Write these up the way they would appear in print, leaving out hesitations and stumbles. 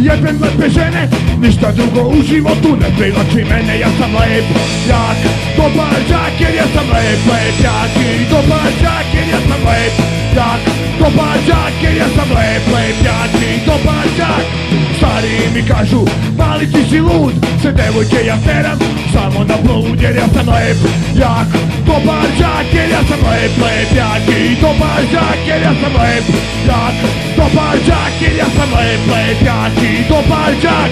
Jebem lepe žene, ništa drugo u životu ne privlači mene. Ja sam lep, jak, dobar đak, jer ja sam lep, jak i dobar đak, jer ja sam lep, jak, dobar đak, jer ja sam lep, jak i dobar đak. Stariji mi kažu, mali ti si lud, sve devojke ja teram samo na blud, jer ja sam lep, jak, dobar đak, jer ja sam lep, jak i dobar đak, jer ja sam lep, jak, dobar đak, jer ja sam lep, jak i dobar đak.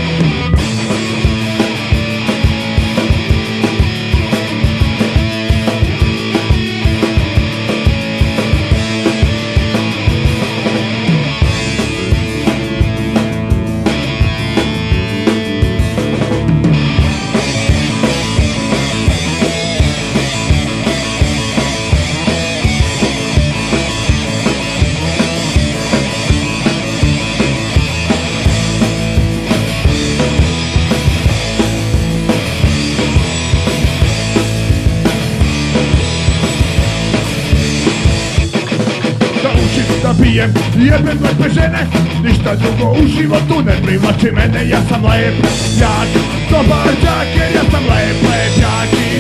Pijem, jebem lepe žene, ništa drugo u životu ne privlači mene. Ja sam lep, jak, dobar đak, jer ja sam lep, jak i